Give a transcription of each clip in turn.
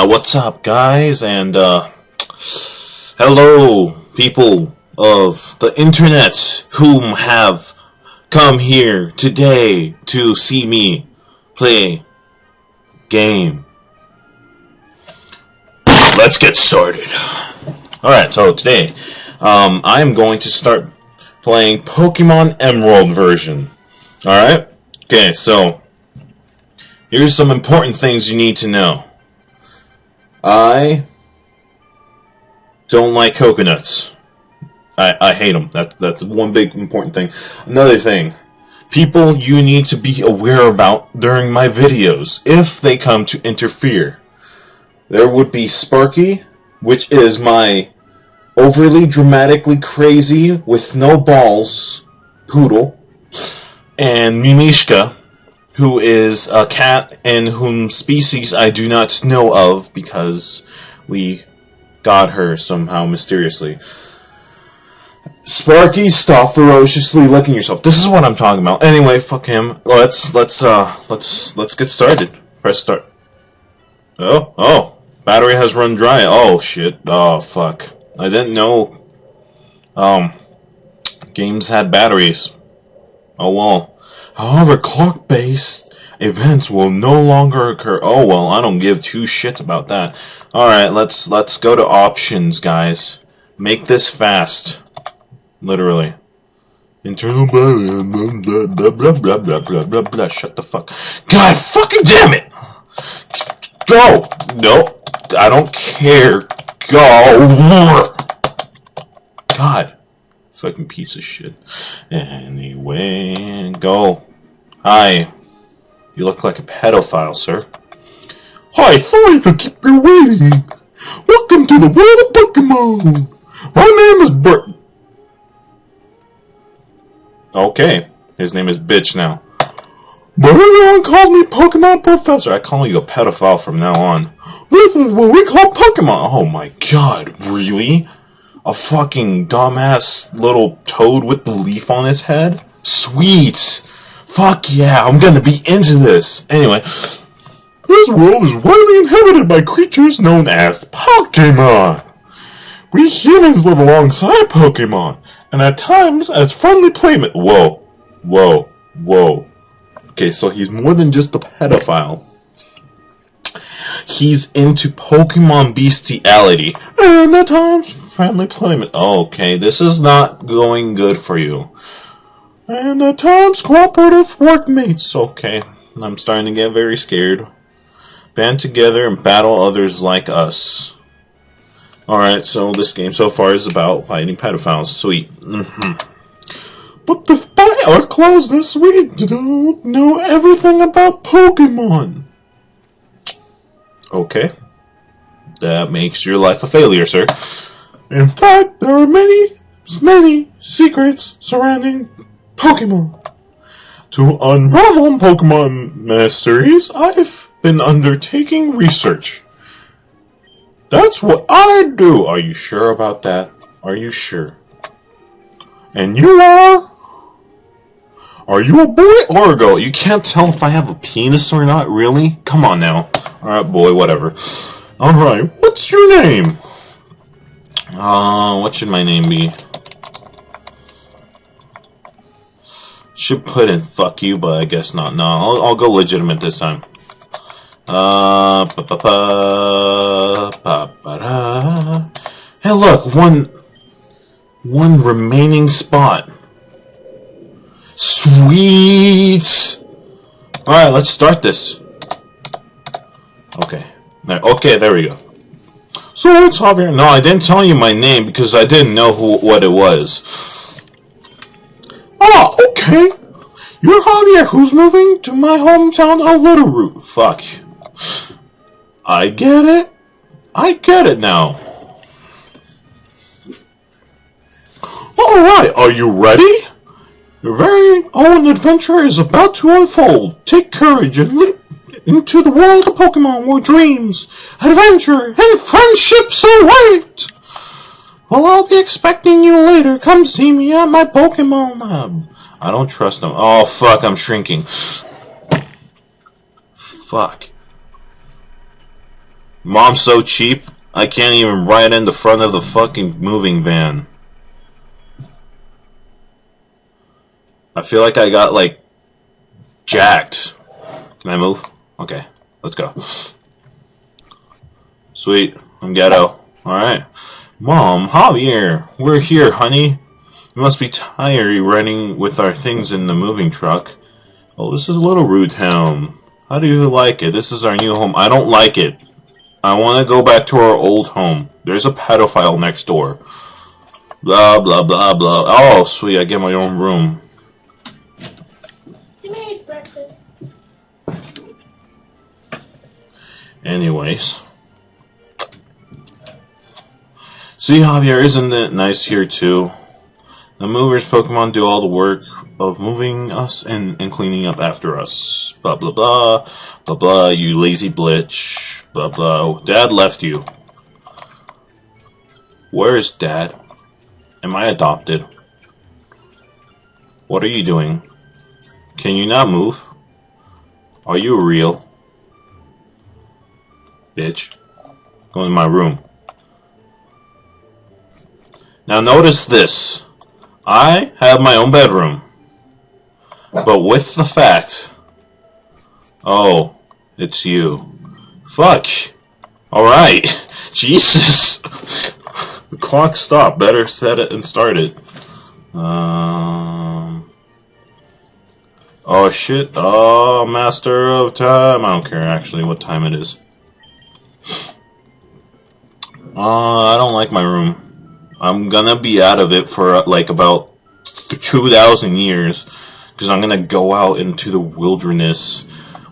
What's up, guys? And hello, people of the internet whom have come here today to see me play game. Let's get started. Alright, so today I'm going to start playing Pokemon Emerald version. Alright? Okay, so here's some important things you need to know. I don't like coconuts. I hate them. That's one big important thing. Another thing, people you need to be aware about during my videos if they come to interfere. There would be Sparky, which is my overly dramatically crazy with no balls poodle, and Mimishka, who is a cat and whom species I do not know of because we got her somehow mysteriously. Sparky, stop ferociously licking yourself. This is what I'm talking about. Anyway, fuck him. Let's get started. Press start. Oh, battery has run dry. Oh shit. Oh fuck. I didn't know games had batteries. Oh well. However, clock-based events will no longer occur. Oh well, I don't give two shits about that. Alright, let's go to options, guys. Make this fast. Literally. Internal blah blah blah blah blah blah blah blah. Shut the fuck. God fucking damn it! Go! No, I don't care. Go! God. Fucking piece of shit. Anyway, go. Hi. You look like a pedophile, sir. Hi, sorry to keep you waiting. Welcome to the world of Pokemon. My name is Bert. Okay, his name is Bitch now. But everyone calls me Pokemon Professor. I call you a pedophile from now on. This is what we call Pokemon. Oh my god, really? A fucking dumbass little toad with the leaf on his head? Sweet! Fuck yeah, I'm gonna be into this. Anyway, this world is widely inhabited by creatures known as Pokemon. We humans live alongside Pokemon, and at times as friendly playmates. Whoa. Okay, so he's more than just a pedophile. He's into Pokemon bestiality, and at times friendly playmate. Okay, this is not going good for you. And at times cooperative workmates. Okay, I'm starting to get very scared. Band together and battle others like us. Alright, so this game so far is about fighting pedophiles. Sweet. But despite our closeness, we don't know everything about Pokemon. Okay. That makes your life a failure, sir. In fact, there are many secrets surrounding Pokemon. To unravel Pokemon mysteries, I've been undertaking research. That's what I do. Are you sure about that? Are you sure? And you are? Are you a boy or a girl? You can't tell if I have a penis or not, really? Come on now. Alright, boy, whatever. Alright, what's your name? What should my name be? Should put in fuck you, but I guess not. No, I'll go legitimate this time. Hey, look, one remaining spot. Sweet. All right, let's start this. Okay, there we go. So it's Javier. No, I didn't tell you my name because I didn't know what it was. Oh, okay. You're Javier, who's moving to my hometown of Little Root. Fuck. I get it. I get it now. Alright, are you ready? Your very own adventure is about to unfold. Take courage and leap into the world of Pokemon where dreams, adventure, and friendships await. Well, I'll be expecting you later. Come see me at my Pokemon lab. I don't trust him. Oh, fuck, I'm shrinking. Fuck. Mom's so cheap, I can't even ride in the front of the fucking moving van. I feel like I got, like, jacked. Can I move? Okay, let's go. Sweet, I'm ghetto. Alright. Mom, Javier, we're here, honey. You must be tired running with our things in the moving truck. Oh, this is a little rude town. How do you like it? This is our new home. I don't like it. I want to go back to our old home. There's a pedophile next door. Blah, blah, blah, blah. Oh, sweet, I get my own room. You made breakfast. Anyways. See, Javier, isn't it nice here, too? The movers Pokemon do all the work of moving us and cleaning up after us. Blah, blah, blah. Blah, blah, you lazy blitch. Blah, blah. Dad left you. Where is Dad? Am I adopted? What are you doing? Can you not move? Are you real? Bitch. Go in my room. Now notice this. I have my own bedroom. But with the fact... Oh, it's you. Fuck. Alright. Jesus. The clock stopped. Better set it and start it. Oh shit. Oh, master of time. I don't care actually what time it is. I don't like my room. I'm gonna be out of it for like about 2,000 years because I'm gonna go out into the wilderness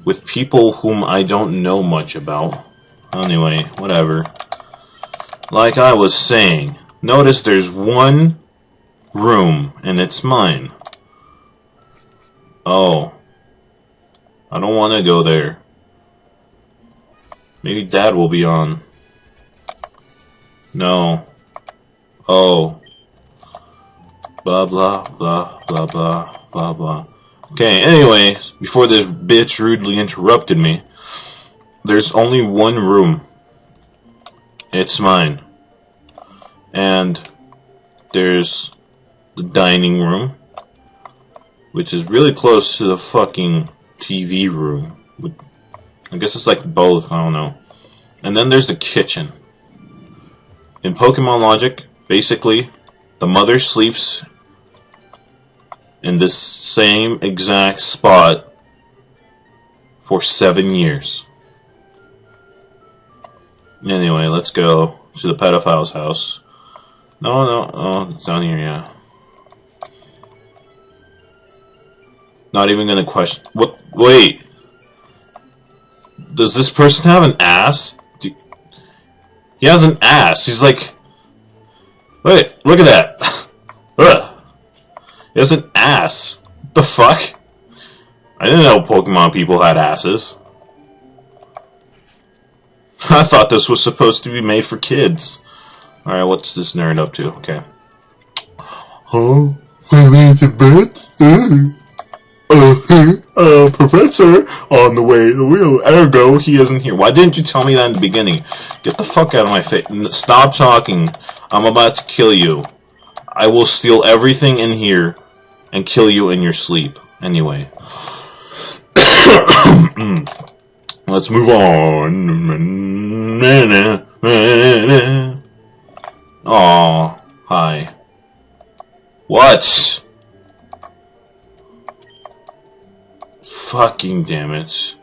with people whom I don't know much about. Anyway, whatever. Like I was saying, notice there's one room and it's mine. Oh, I don't want to go there. Maybe Dad will be on. No. Oh. Blah, blah, blah, blah, blah, blah, blah. Okay, anyway, before this bitch rudely interrupted me, there's only one room. It's mine. And there's the dining room, which is really close to the fucking TV room. I guess it's like both, I don't know. And then there's the kitchen. In Pokemon logic, basically, the mother sleeps in this same exact spot for 7 years. Anyway, let's go to the pedophile's house. No, oh, it's down here, yeah. Not even gonna question. What? Wait. Does this person have an ass? He has an ass. He's like, wait, look at that. Ugh. He has an ass. What the fuck? I didn't know Pokemon people had asses. I thought this was supposed to be made for kids. Alright, what's this nerd up to? Okay. Huh? My name's a bet? Professor, on the way to the wheel. Ergo, he isn't here. Why didn't you tell me that in the beginning? Get the fuck out of my face. Stop talking. I'm about to kill you. I will steal everything in here and kill you in your sleep. Anyway. Let's move on. Aw, hi. What? Fucking damn it.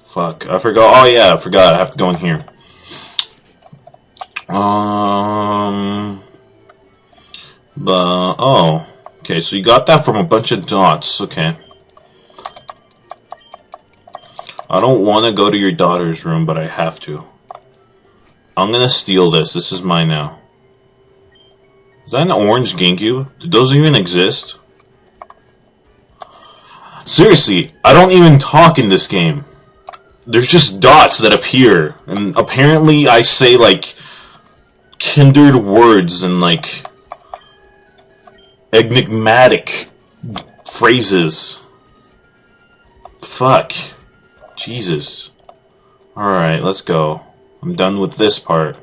Fuck, I forgot. Oh yeah, I forgot. I have to go in here. Oh. Okay, so you got that from a bunch of dots. Okay. I don't want to go to your daughter's room, but I have to. I'm gonna steal this. This is mine now. Is that an orange Genki? Do those even exist? Seriously, I don't even talk in this game. There's just dots that appear, and apparently I say, like, kindred words and, like, enigmatic phrases. Fuck. Jesus. Alright, let's go. I'm done with this part.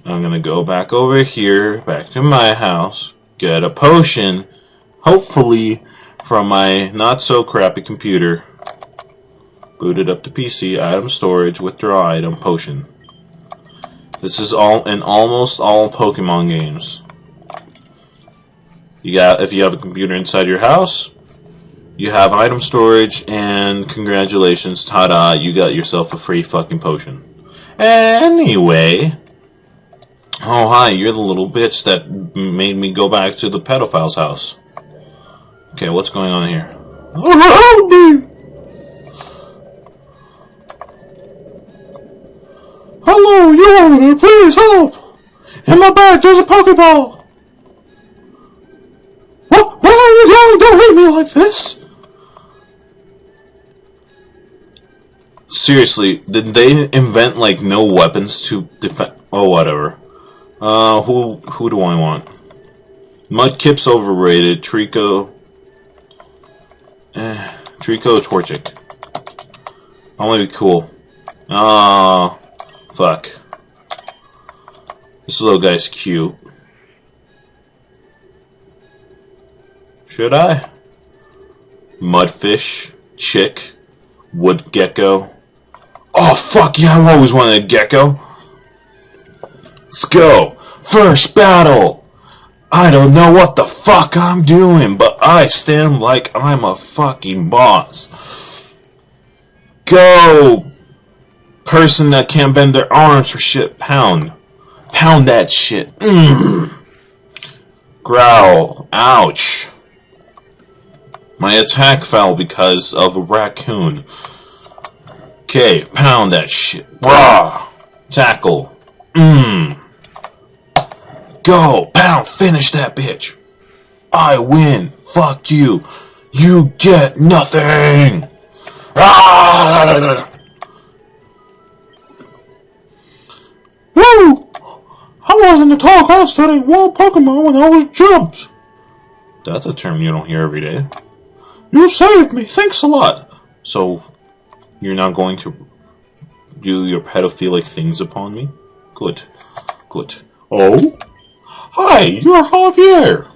I'm gonna go back over here, back to my house, get a potion, hopefully from my not-so-crappy computer. Boot it up to PC, item storage, withdraw item, potion. This is all in almost all Pokemon games. If you have a computer inside your house, you have item storage, and congratulations, ta-da, you got yourself a free fucking potion. Anyway, oh hi, you're the little bitch that made me go back to the pedophile's house. Okay, what's going on here? Oh, help me! Hello, you over there, please help! In my bag, there's a Pokeball! What? Where are you going? Don't hit me like this! Seriously, did they invent like no weapons to defend? Oh, whatever. Who do I want? Mudkip's overrated. Trico, Torchic. I want to be cool. Ah, fuck. This little guy's cute. Should I? Mudfish, Chick, Wood Gecko. Oh fuck yeah! I've always wanted a gecko. Let's go. First battle. I don't know what the fuck I'm doing, but I stand like I'm a fucking boss. Go. Person that can't bend their arms for shit. Pound. Pound that shit. Growl. Ouch. My attack fell because of a raccoon. Okay, pound that shit. Rah! Tackle. Go! Pound! Finish that bitch! I win! Fuck you! You get nothing! Ah! Woo! I wasn't a tall guy studying wild Pokemon when I was jumps. That's a term you don't hear every day. You saved me! Thanks a lot! So, you're not going to do your pedophilic things upon me? Good. Good. Oh? Hi, you're Javier!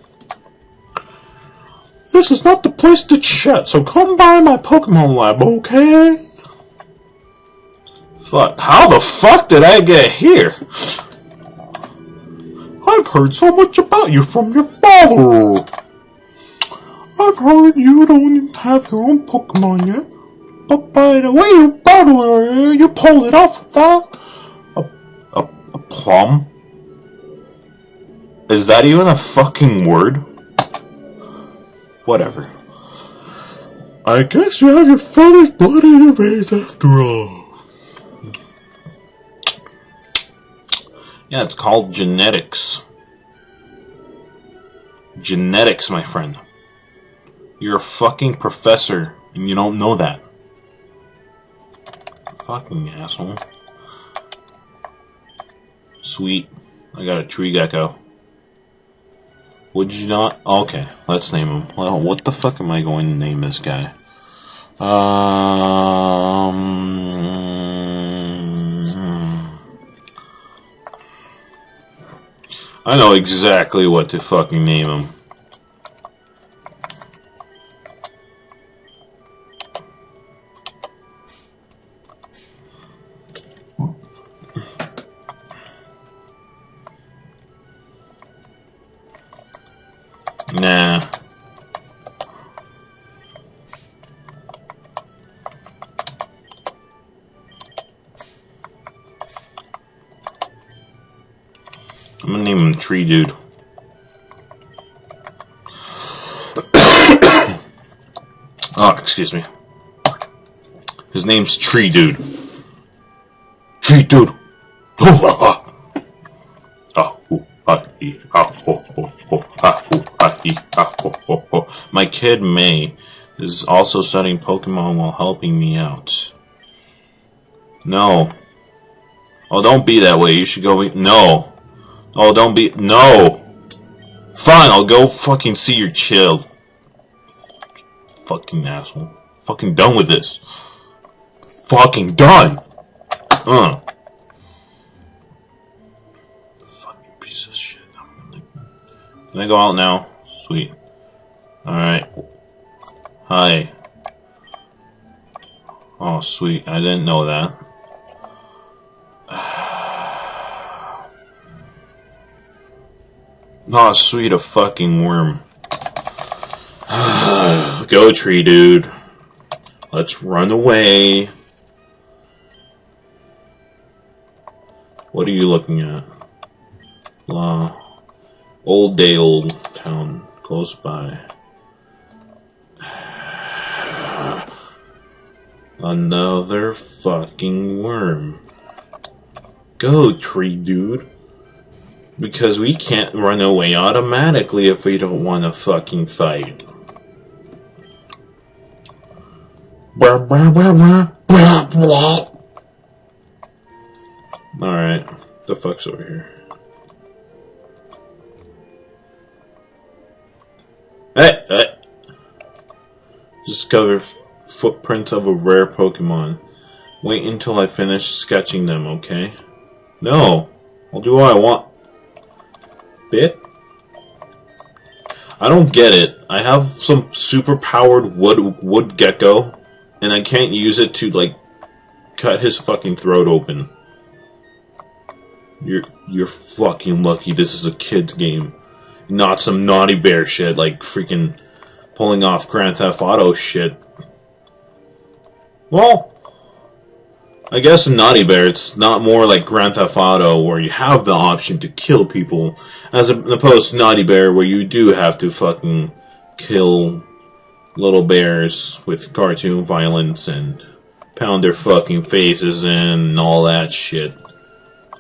This is not the place to chat, so come by my Pokemon lab, okay? Fuck. How the fuck did I get here? I've heard so much about you from your father. I've heard you don't have your own Pokemon yet. But by the way you battle, you pulled it off without a plum? Is that even a fucking word? Whatever. I guess you have your father's blood in your veins after all. Yeah, it's called genetics. Genetics, my friend. You're a fucking professor, and you don't know that. Fucking asshole. Sweet. I got a tree gecko. Would you not? Okay, let's name him. Well, what the fuck am I going to name this guy? I know exactly what to fucking name him. Nah. I'm gonna name him Tree Dude. Oh, excuse me. His name's Tree Dude. Tree Dude. My kid May is also studying Pokemon while helping me out. No. Oh, don't be that way. You should go. No. Oh, don't be. No. Fine, I'll go fucking see your child. Fucking asshole. Fucking done with this. fucking done. Fucking piece of shit. Can I go out now? Sweet. Alright. Hi. Oh, sweet. I didn't know that. Oh, sweet, a fucking worm. Go, tree dude. Let's run away. What are you looking at? Old day, old town, close by. Another fucking worm. Go, tree dude. Because we can't run away automatically if we don't want to fucking fight. Alright, the fuck's over here? Hey! Discover footprints of a rare Pokemon. Wait until I finish sketching them, okay? No! I'll do what I want. Bit? I don't get it. I have some super powered wood gecko, and I can't use it to, like, cut his fucking throat open. You're fucking lucky this is a kid's game. Not some naughty bear shit, like freaking pulling off Grand Theft Auto shit. Well, I guess in Naughty Bear, it's not more like Grand Theft Auto, where you have the option to kill people, as opposed to Naughty Bear, where you do have to fucking kill little bears with cartoon violence and pound their fucking faces in and all that shit.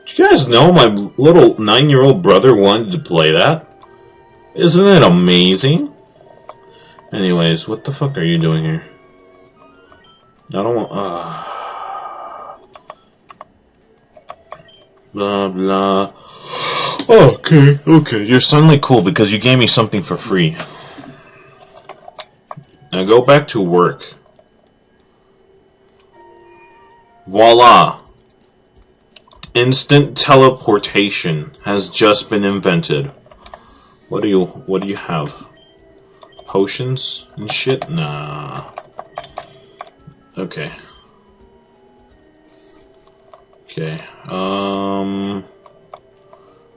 Did you guys know my little 9-year-old brother wanted to play that? Isn't it amazing? Anyways, what the fuck are you doing here? I don't want... Blah, blah. Okay. You're suddenly cool because you gave me something for free. Now go back to work. Voila! Instant teleportation has just been invented. What do you have? Potions and shit? Nah. Okay.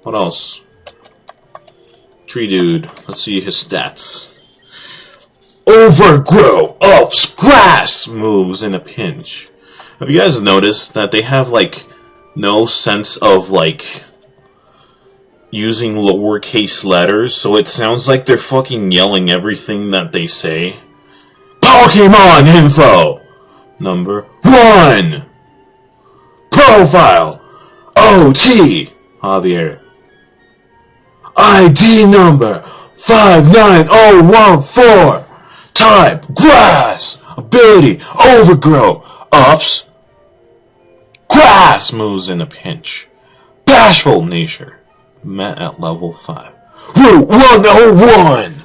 What else? Tree dude. Let's see his stats. Overgrow ups grass moves in a pinch. Have you guys noticed that they have like no sense of like using lowercase letters, so it sounds like they're fucking yelling everything that they say? Pokemon info! Number 1! Profile! OT! Javier. ID number 59014! Type grass! Ability overgrow! Ups! Grass moves in a pinch. Bashful nature. Met at level 5. Route 101!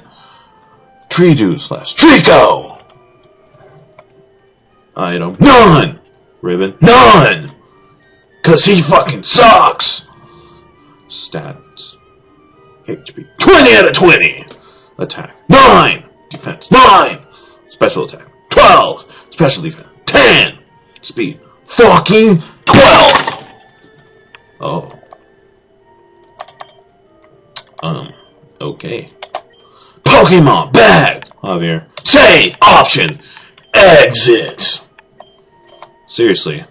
Tree dude / Trico! Item none! Ribbon none! Cause he fucking sucks! Stats. HP 20 out of 20! Attack 9! Defense 9! Special attack 12! Special defense 10! Speed fucking 12! Oh. Okay. Pokemon bag! Javier. Save! Option! Exit! Seriously.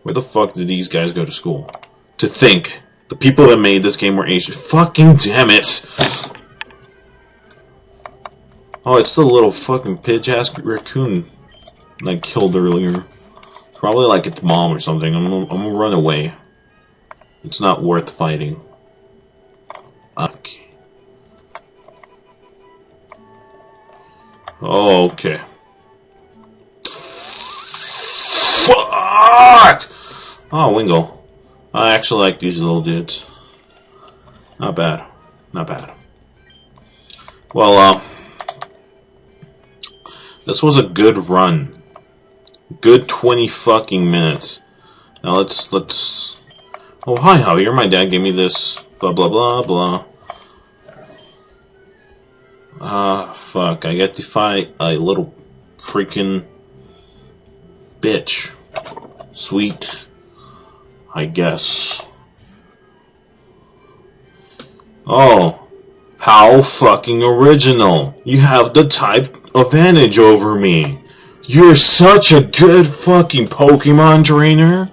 Where the fuck did these guys go to school? To think the people that made this game were Asian. Fucking damn it! Oh, it's the little fucking pitch-ass raccoon I killed earlier. Probably like its mom or something. I'm gonna run away. It's not worth fighting. Okay. Oh, okay. Fuck! Oh, Wingo. I actually like these little dudes. Not bad. Not bad. Well, this was a good run. Good 20 fucking minutes. Now let's. Oh, hi, Javier. My dad gave me this. Blah, blah, blah, blah. Fuck. I get to fight a little freaking bitch. Sweet. I guess. Oh. How fucking original. You have the type advantage over me. You're such a good fucking Pokemon trainer.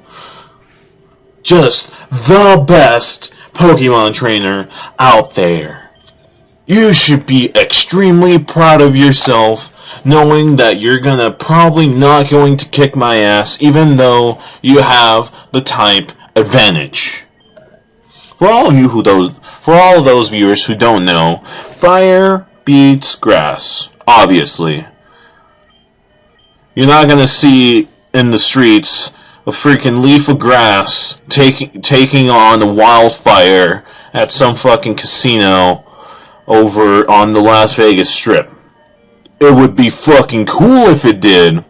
Just the best Pokemon trainer out there. You should be extremely proud of yourself, knowing that you're probably not going to kick my ass, even though you have the type advantage. For all of those viewers who don't know, fire beats grass, obviously. You're not gonna see in the streets a freaking leaf of grass taking on a wildfire at some fucking casino over on the Las Vegas Strip. It would be fucking cool if it did,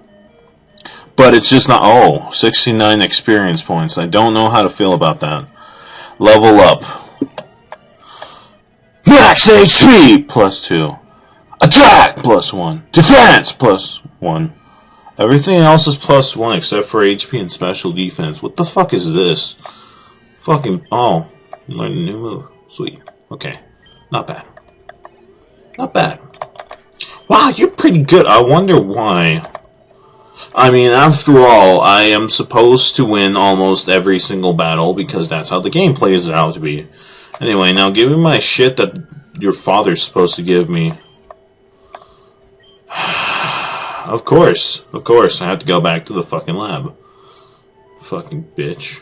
but it's just not. Oh, 69 experience points. I don't know how to feel about that. Level up. Max HP +2. Attack +1. Defense +1. Everything else is +1 except for HP and special defense. What the fuck is this? Fucking. Oh. Learn a new move. Sweet. Okay. Not bad. Not bad. Wow, you're pretty good. I wonder why. I mean, after all, I am supposed to win almost every single battle because that's how the game plays out to be. Anyway, now give me my shit that your father's supposed to give me. Of course, I have to go back to the fucking lab. Fucking bitch.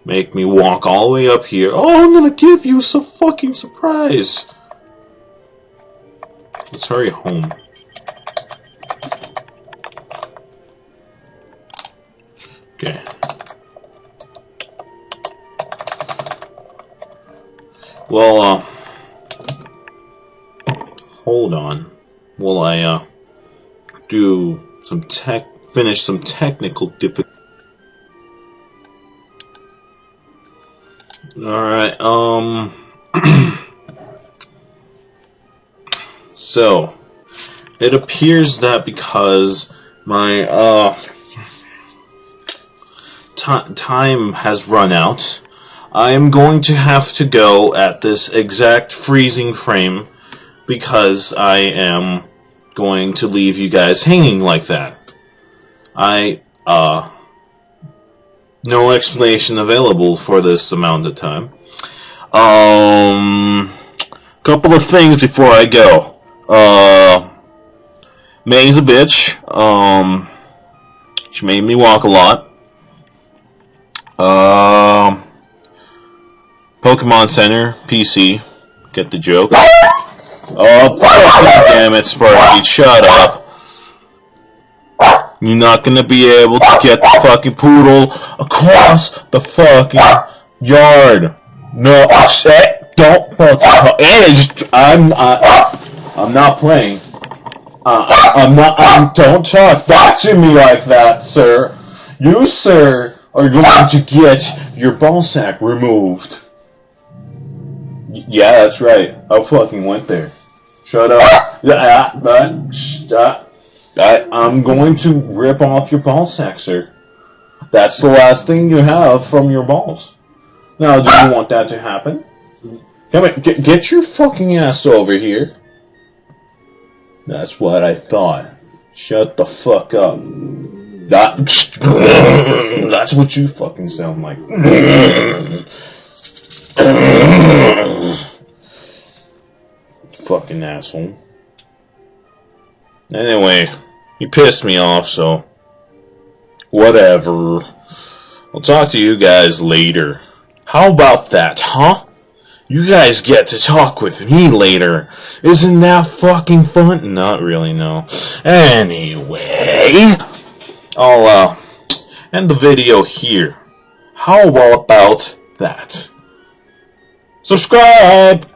Make me walk all the way up here. Oh, I'm gonna give you some fucking surprise. Let's hurry home. Okay. Well, hold on. While I, do some finish some technical difficulty. Alright, so, it appears that because my, time has run out, I am going to have to go at this exact freezing frame because I am going to leave you guys hanging like that. No explanation available for this amount of time. Couple of things before I go. May's a bitch. She made me walk a lot. Pokemon Center, PC. Get the joke. Oh, damn it, Sparky, shut up. You're not gonna be able to get the fucking poodle across the fucking yard. No, don't fucking. I'm not playing. Don't talk back to me like that, sir. You, sir, are going to get your ball sack removed. Yeah, that's right. I fucking went there. Shut up. I'm going to rip off your ball sack, sir. That's the last thing you have from your balls. Now, do you want that to happen? Come on, get your fucking ass over here. That's what I thought. Shut the fuck up. That's what you fucking sound like. Fucking asshole. Anyway, you pissed me off, so whatever. I'll talk to you guys later. How about that, huh? You guys get to talk with me later. Isn't that fucking fun? Not really, no. Anyway, I'll end the video here. How about that? Subscribe!